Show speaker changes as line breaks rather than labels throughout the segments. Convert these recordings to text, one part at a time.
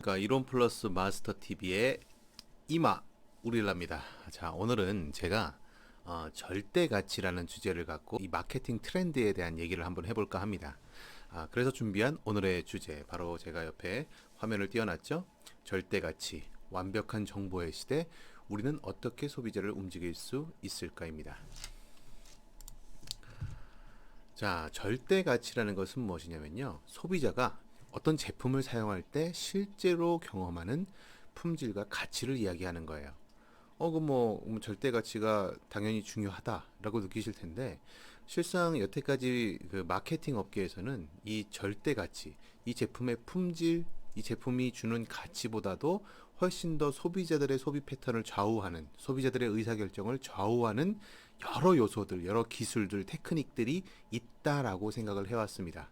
그러니까 이론 플러스 마스터 TV의 이마 우릴라입니다. 자, 오늘은 제가 절대 가치라는 주제를 갖고 이 마케팅 트렌드에 대한 얘기를 한번 해볼까 합니다. 그래서 준비한 오늘의 주제, 바로 제가 옆에 화면을 띄워놨죠. 절대 가치, 완벽한 정보의 시대, 우리는 어떻게 소비자를 움직일 수 있을까입니다. 자, 절대 가치라는 것은 무엇이냐면요, 소비자가 어떤 제품을 사용할 때 실제로 경험하는 품질과 가치를 이야기하는 거예요. 절대 가치가 당연히 중요하다라고 느끼실 텐데, 실상 여태까지 그 마케팅 업계에서는 이 절대 가치, 이 제품의 품질, 이 제품이 주는 가치보다도 훨씬 더 소비자들의 소비 패턴을 좌우하는, 소비자들의 의사결정을 좌우하는 여러 요소들, 여러 기술들, 테크닉들이 있다라고 생각을 해왔습니다.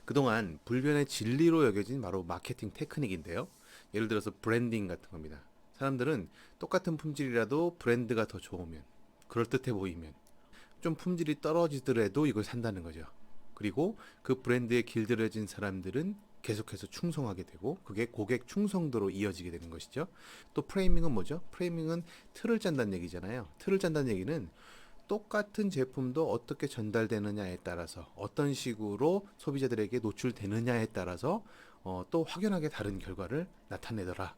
그동안 불변의 진리로 여겨진 바로 마케팅 테크닉인데요. 예를 들어서 브랜딩 같은 겁니다. 사람들은 똑같은 품질이라도 브랜드가 더 좋으면, 그럴듯해 보이면, 좀 품질이 떨어지더라도 이걸 산다는 거죠. 그리고 그 브랜드에 길들여진 사람들은 계속해서 충성하게 되고, 그게 고객 충성도로 이어지게 되는 것이죠. 또 프레이밍은 뭐죠? 프레이밍은 틀을 짠다는 얘기잖아요. 틀을 짠다는 얘기는 똑같은 제품도 어떻게 전달되느냐에 따라서, 어떤 식으로 소비자들에게 노출되느냐에 따라서 또 확연하게 다른 결과를 나타내더라.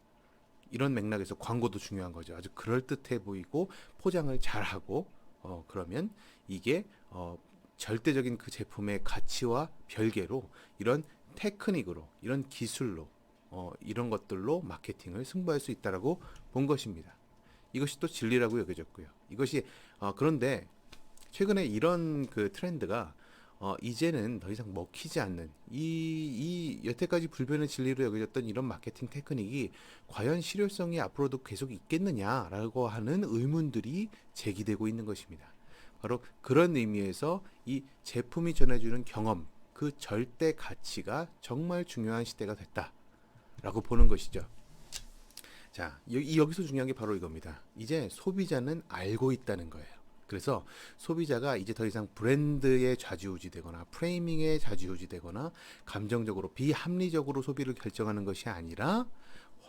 이런 맥락에서 광고도 중요한 거죠. 아주 그럴듯해 보이고 포장을 잘하고, 그러면 이게 절대적인 그 제품의 가치와 별개로 이런 테크닉으로, 이런 기술로, 이런 것들로 마케팅을 승부할 수 있다라고 본 것입니다. 이것이 또 진리라고 여겨졌고요. 이것이 그런데 최근에 이런 그 트렌드가 이제는 더 이상 먹히지 않는, 이 여태까지 불변의 진리로 여겨졌던 이런 마케팅 테크닉이 과연 실효성이 앞으로도 계속 있겠느냐라고 하는 의문들이 제기되고 있는 것입니다. 바로 그런 의미에서 이 제품이 전해주는 경험, 그 절대 가치가 정말 중요한 시대가 됐다라고 보는 것이죠. 자, 여기서 중요한 게 바로 이겁니다. 이제 소비자는 알고 있다는 거예요. 그래서 소비자가 이제 더 이상 브랜드에 좌지우지되거나 프레이밍에 좌지우지되거나 감정적으로 비합리적으로 소비를 결정하는 것이 아니라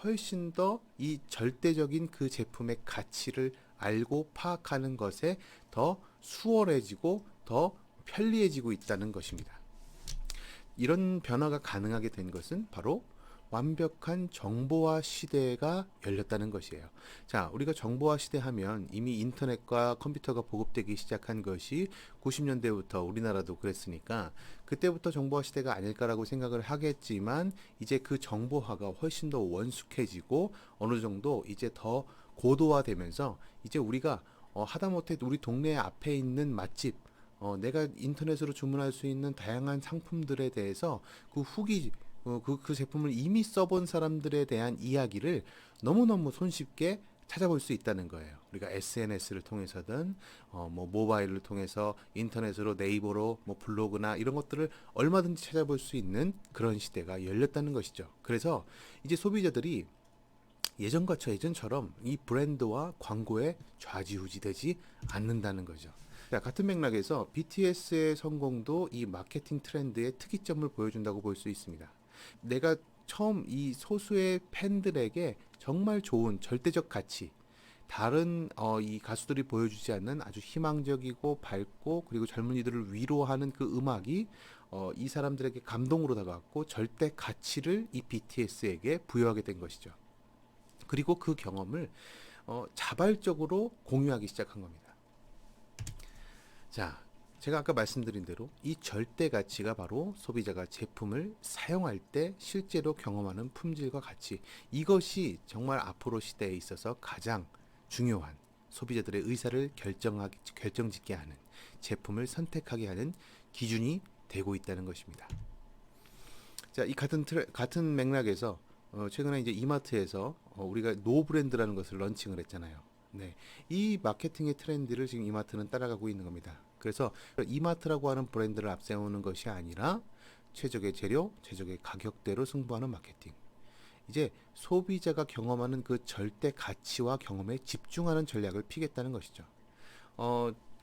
훨씬 더 이 절대적인 그 제품의 가치를 알고 파악하는 것에 더 수월해지고 더 편리해지고 있다는 것입니다. 이런 변화가 가능하게 된 것은 바로 완벽한 정보화 시대가 열렸다는 것이에요. 자, 우리가 정보화 시대 하면 이미 인터넷과 컴퓨터가 보급되기 시작한 것이 90년대부터 우리나라도 그랬으니까 그때부터 정보화 시대가 아닐까라고 생각을 하겠지만, 이제 그 정보화가 훨씬 더 원숙해지고 어느 정도 이제 더 고도화되면서 이제 우리가 하다못해 우리 동네 앞에 있는 맛집, 내가 인터넷으로 주문할 수 있는 다양한 상품들에 대해서 그 후기, 그 제품을 이미 써본 사람들에 대한 이야기를 너무너무 손쉽게 찾아볼 수 있다는 거예요. 우리가 SNS를 통해서든, 모바일을 통해서, 인터넷으로, 네이버로, 블로그나 이런 것들을 얼마든지 찾아볼 수 있는 그런 시대가 열렸다는 것이죠. 그래서 이제 소비자들이 예전처럼 이 브랜드와 광고에 좌지우지되지 않는다는 거죠. 자, 같은 맥락에서 BTS의 성공도 이 마케팅 트렌드의 특이점을 보여준다고 볼 수 있습니다. 내가 처음 이 소수의 팬들에게 정말 좋은 절대적 가치, 다른 이 가수들이 보여주지 않는 아주 희망적이고 밝고 그리고 젊은이들을 위로하는 그 음악이 이 사람들에게 감동으로 다가왔고 절대 가치를 이 BTS에게 부여하게 된 것이죠. 그리고 그 경험을 자발적으로 공유하기 시작한 겁니다. 자, 제가 아까 말씀드린 대로 이 절대 가치가 바로 소비자가 제품을 사용할 때 실제로 경험하는 품질과 가치, 이것이 정말 앞으로 시대에 있어서 가장 중요한, 소비자들의 의사를 결정짓게 하는, 제품을 선택하게 하는 기준이 되고 있다는 것입니다. 자, 이 같은 맥락에서 최근에 이제 이마트에서 우리가 노 브랜드라는 것을 런칭을 했잖아요. 네, 이 마케팅의 트렌드를 지금 이마트는 따라가고 있는 겁니다. 그래서 이마트라고 하는 브랜드를 앞세우는 것이 아니라 최적의 재료, 최적의 가격대로 승부하는 마케팅. 이제 소비자가 경험하는 그 절대 가치와 경험에 집중하는 전략을 피겠다는 것이죠.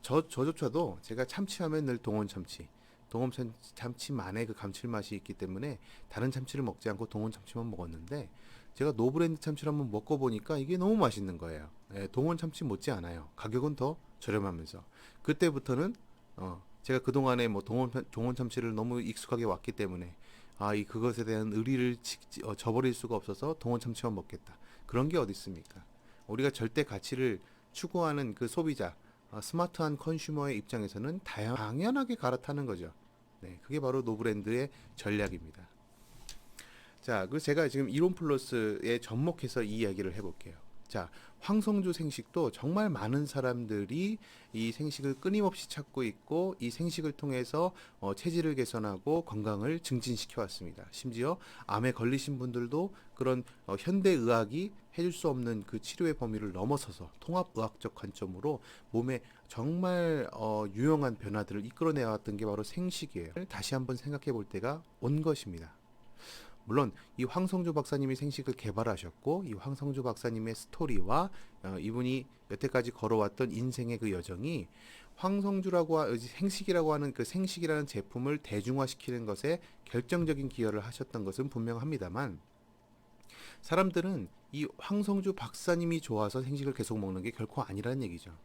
저조차도 제가 참치하면 늘 동원 참치, 동원 참치만의 그 감칠맛이 있기 때문에 다른 참치를 먹지 않고 동원 참치만 먹었는데 제가 노브랜드 참치를 한번 먹어보니까 이게 너무 맛있는 거예요. 예, 동원 참치 못지 않아요. 가격은 더 저렴하면서 그때부터는 제가 그동안에 뭐 동원 참치를 너무 익숙하게 왔기 때문에 이 그것에 대한 의리를 저버릴 수가 없어서 동원 참치만 먹겠다. 그런 게 어디 있습니까? 우리가 절대 가치를 추구하는 그 소비자, 스마트한 컨슈머의 입장에서는 당연하게 갈아타는 거죠. 네, 그게 바로 노브랜드의 전략입니다. 자, 그 제가 지금 이론 플러스에 접목해서 이 이야기를 해볼게요. 자, 황성주 생식도 정말 많은 사람들이 이 생식을 끊임없이 찾고 있고 이 생식을 통해서 체질을 개선하고 건강을 증진시켜 왔습니다. 심지어 암에 걸리신 분들도 그런 현대 의학이 해줄 수 없는 그 치료의 범위를 넘어서서 통합의학적 관점으로 몸에 정말 유용한 변화들을 이끌어내왔던 게 바로 생식이에요. 다시 한번 생각해 볼 때가 온 것입니다. 물론 이 황성주 박사님이 생식을 개발하셨고 이 황성주 박사님의 스토리와 이분이 여태까지 걸어왔던 인생의 그 여정이 생식이라고 하는 그 생식이라는 제품을 대중화시키는 것에 결정적인 기여를 하셨던 것은 분명합니다만 사람들은 이 황성주 박사님이 좋아서 생식을 계속 먹는 게 결코 아니라는 얘기죠.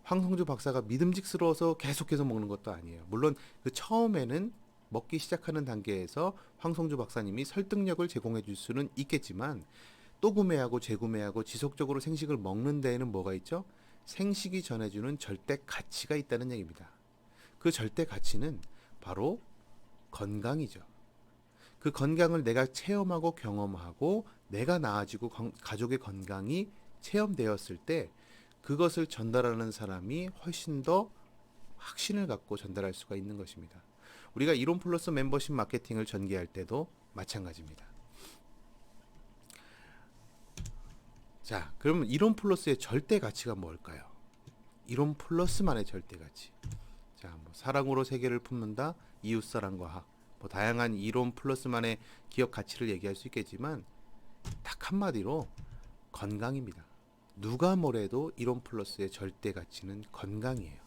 황성주 박사가 믿음직스러워서 계속해서 먹는 것도 아니에요. 물론 그 처음에는 먹기 시작하는 단계에서 황성주 박사님이 설득력을 제공해 줄 수는 있겠지만 또 구매하고 재구매하고 지속적으로 생식을 먹는 데에는 뭐가 있죠? 생식이 전해주는 절대 가치가 있다는 얘기입니다. 그 절대 가치는 바로 건강이죠. 그 건강을 내가 체험하고 경험하고 내가 나아지고 가족의 건강이 체험되었을 때 그것을 전달하는 사람이 훨씬 더 확신을 갖고 전달할 수가 있는 것입니다. 우리가 이론 플러스 멤버십 마케팅을 전개할 때도 마찬가지입니다. 자, 그러면 이론 플러스의 절대 가치가 뭘까요? 이론 플러스만의 절대 가치. 자, 뭐 사랑으로 세계를 품는다, 이웃사랑과 학, 뭐 다양한 이론 플러스만의 기업 가치를 얘기할 수 있겠지만 딱 한마디로 건강입니다. 누가 뭐래도 이론 플러스의 절대 가치는 건강이에요.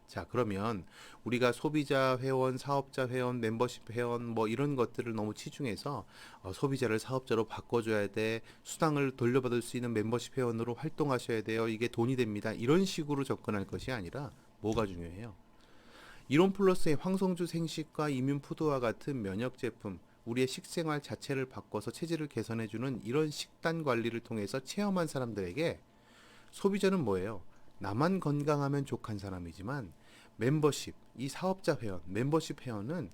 자, 그러면 우리가 소비자 회원, 사업자 회원, 멤버십 회원 뭐 이런 것들을 너무 치중해서 소비자를 사업자로 바꿔줘야 돼, 수당을 돌려받을 수 있는 멤버십 회원으로 활동하셔야 돼요, 이게 돈이 됩니다, 이런 식으로 접근할 것이 아니라 뭐가 중요해요? 이론 플러스의 황성주 생식과 이뮨푸드와 같은 면역 제품, 우리의 식생활 자체를 바꿔서 체질을 개선해주는 이런 식단 관리를 통해서 체험한 사람들에게 소비자는 뭐예요? 나만 건강하면 족한 사람이지만 멤버십, 이 사업자 회원, 멤버십 회원은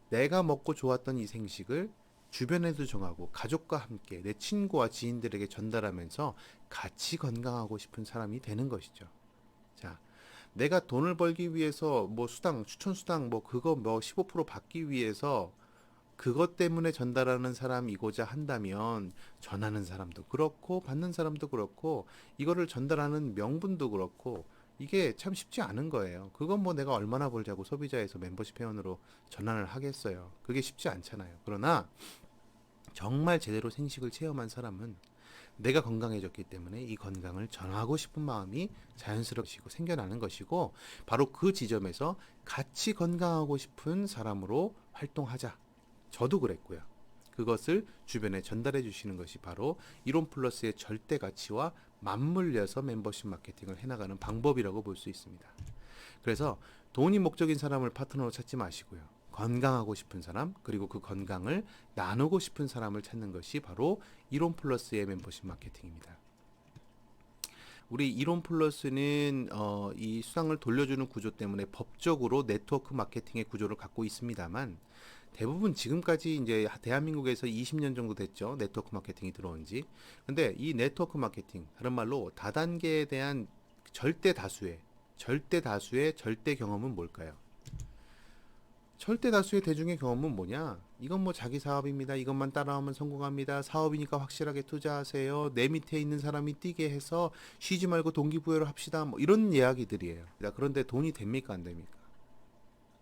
내가 먹고 좋았던 이 생식을 주변에도 정하고 가족과 함께 내 친구와 지인들에게 전달하면서 같이 건강하고 싶은 사람이 되는 것이죠. 자, 내가 돈을 벌기 위해서 뭐 수당, 추천 수당 뭐 그거 뭐 15% 받기 위해서 그것 때문에 전달하는 사람이고자 한다면 전하는 사람도 그렇고 받는 사람도 그렇고 이거를 전달하는 명분도 그렇고 이게 참 쉽지 않은 거예요. 그건 뭐 내가 얼마나 벌자고 소비자에서 멤버십 회원으로 전환을 하겠어요. 그게 쉽지 않잖아요. 그러나 정말 제대로 생식을 체험한 사람은 내가 건강해졌기 때문에 이 건강을 전하고 싶은 마음이 자연스럽게 생겨나는 것이고 바로 그 지점에서 같이 건강하고 싶은 사람으로 활동하자. 저도 그랬고요. 그것을 주변에 전달해 주시는 것이 바로 이론 플러스의 절대 가치와 맞물려서 멤버십 마케팅을 해나가는 방법이라고 볼 수 있습니다. 그래서 돈이 목적인 사람을 파트너로 찾지 마시고요. 건강하고 싶은 사람, 그리고 그 건강을 나누고 싶은 사람을 찾는 것이 바로 이론 플러스의 멤버십 마케팅입니다. 우리 이론 플러스는 이 수당을 돌려주는 구조 때문에 법적으로 네트워크 마케팅의 구조를 갖고 있습니다만 대부분 지금까지 이제 대한민국에서 20년 정도 됐죠. 네트워크 마케팅이 들어온 지. 근데 이 네트워크 마케팅, 다른 말로 다단계에 대한 절대 다수의 절대 경험은 뭘까요? 절대 다수의 대중의 경험은 뭐냐? 이건 뭐 자기 사업입니다. 이것만 따라오면 성공합니다. 사업이니까 확실하게 투자하세요. 내 밑에 있는 사람이 뛰게 해서 쉬지 말고 동기부여를 합시다. 뭐 이런 이야기들이에요. 그런데 돈이 됩니까? 안 됩니까?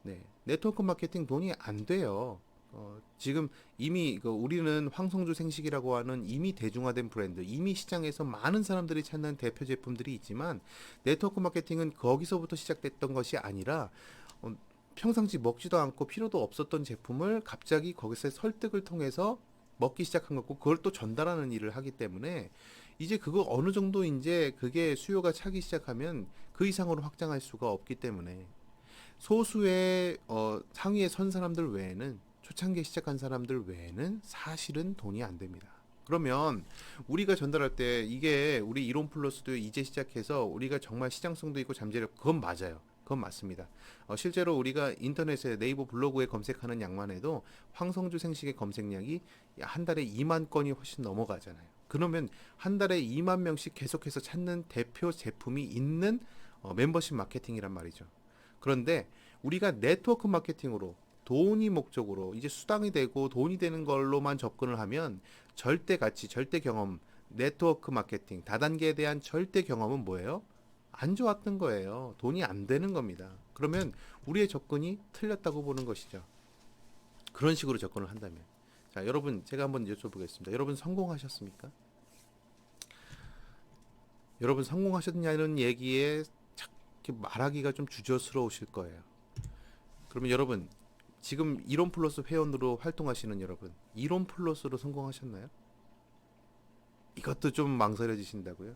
네, 네트워크 마케팅 돈이 안 돼요. 지금 이미 우리는 황성주 생식이라고 하는 이미 대중화된 브랜드, 이미 시장에서 많은 사람들이 찾는 대표 제품들이 있지만 네트워크 마케팅은 거기서부터 시작됐던 것이 아니라 평상시 먹지도 않고 필요도 없었던 제품을 갑자기 거기서 설득을 통해서 먹기 시작한 거고, 그걸 또 전달하는 일을 하기 때문에 이제 그거 어느 정도 이제 그게 수요가 차기 시작하면 그 이상으로 확장할 수가 없기 때문에 소수의 상위에 선 사람들 외에는, 초창기에 시작한 사람들 외에는 사실은 돈이 안 됩니다. 그러면 우리가 전달할 때 이게 우리 이론 플러스도 이제 시작해서 우리가 정말 시장성도 있고 잠재력, 그건 맞아요. 그건 맞습니다. 실제로 우리가 인터넷에 네이버 블로그에 검색하는 양만 해도 황성주 생식의 검색량이 한 달에 2만 건이 훨씬 넘어가잖아요. 그러면 한 달에 2만 명씩 계속해서 찾는 대표 제품이 있는 멤버십 마케팅이란 말이죠. 그런데 우리가 네트워크 마케팅으로 돈이 목적으로 이제 수당이 되고 돈이 되는 걸로만 접근을 하면 절대 가치, 절대 경험, 네트워크 마케팅, 다단계에 대한 절대 경험은 뭐예요? 안 좋았던 거예요. 돈이 안 되는 겁니다. 그러면 우리의 접근이 틀렸다고 보는 것이죠. 그런 식으로 접근을 한다면. 자, 여러분, 제가 한번 여쭤보겠습니다. 여러분 성공하셨습니까? 여러분 성공하셨냐는 얘기에 말하기가 좀 주저스러우실 거예요. 그러면 여러분, 지금 이론 플러스 회원으로 활동하시는 여러분, 이론 플러스로 성공하셨나요? 이것도 좀 망설여지신다고요?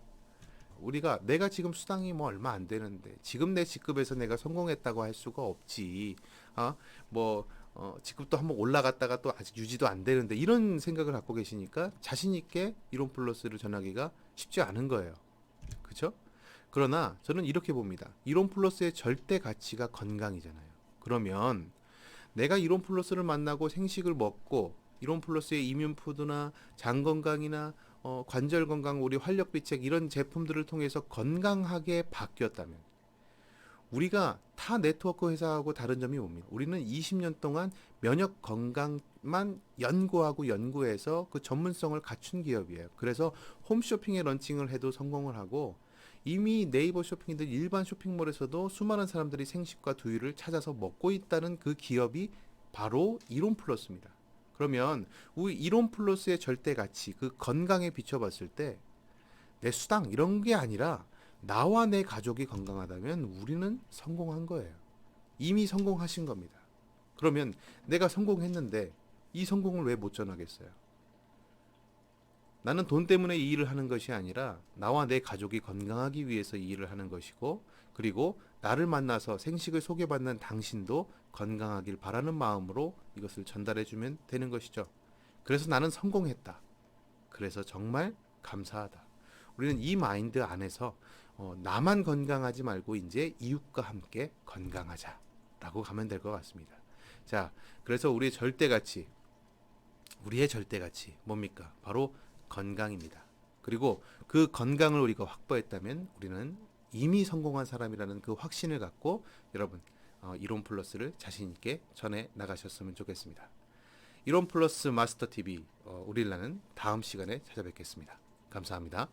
우리가 내가 지금 수당이 뭐 얼마 안 되는데 지금 내 직급에서 내가 성공했다고 할 수가 없지. 뭐 직급도 한번 올라갔다가 또 아직 유지도 안 되는데, 이런 생각을 갖고 계시니까 자신 있게 이론 플러스를 전하기가 쉽지 않은 거예요. 그렇죠? 그러나 저는 이렇게 봅니다. 이론 플러스의 절대 가치가 건강이잖아요. 그러면 내가 이론 플러스를 만나고 생식을 먹고 이론 플러스의 이뮨 푸드나 장 건강이나 관절 건강, 우리 활력 비책 이런 제품들을 통해서 건강하게 바뀌었다면, 우리가 타 네트워크 회사하고 다른 점이 뭡니까? 우리는 20년 동안 면역 건강만 연구하고 연구해서 그 전문성을 갖춘 기업이에요. 그래서 홈쇼핑에 런칭을 해도 성공을 하고, 이미 네이버 쇼핑이든 일반 쇼핑몰에서도 수많은 사람들이 생식과 두유를 찾아서 먹고 있다는 그 기업이 바로 이론 플러스입니다. 그러면 우리 이론 플러스의 절대 가치, 그 건강에 비춰봤을 때 내 수당 이런 게 아니라 나와 내 가족이 건강하다면 우리는 성공한 거예요. 이미 성공하신 겁니다. 그러면 내가 성공했는데 이 성공을 왜 못 전하겠어요? 나는 돈 때문에 이 일을 하는 것이 아니라 나와 내 가족이 건강하기 위해서 이 일을 하는 것이고, 그리고 나를 만나서 생식을 소개받는 당신도 건강하길 바라는 마음으로 이것을 전달해주면 되는 것이죠. 그래서 나는 성공했다. 그래서 정말 감사하다. 우리는 이 마인드 안에서 나만 건강하지 말고 이제 이웃과 함께 건강하자라고 가면 될 것 같습니다. 자, 그래서 우리의 절대 가치 뭡니까? 바로 건강입니다. 그리고 그 건강을 우리가 확보했다면 우리는 이미 성공한 사람이라는 그 확신을 갖고 여러분, 이론 플러스를 자신 있게 전해 나가셨으면 좋겠습니다. 이론 플러스 마스터 TV 우리라는 다음 시간에 찾아뵙겠습니다. 감사합니다.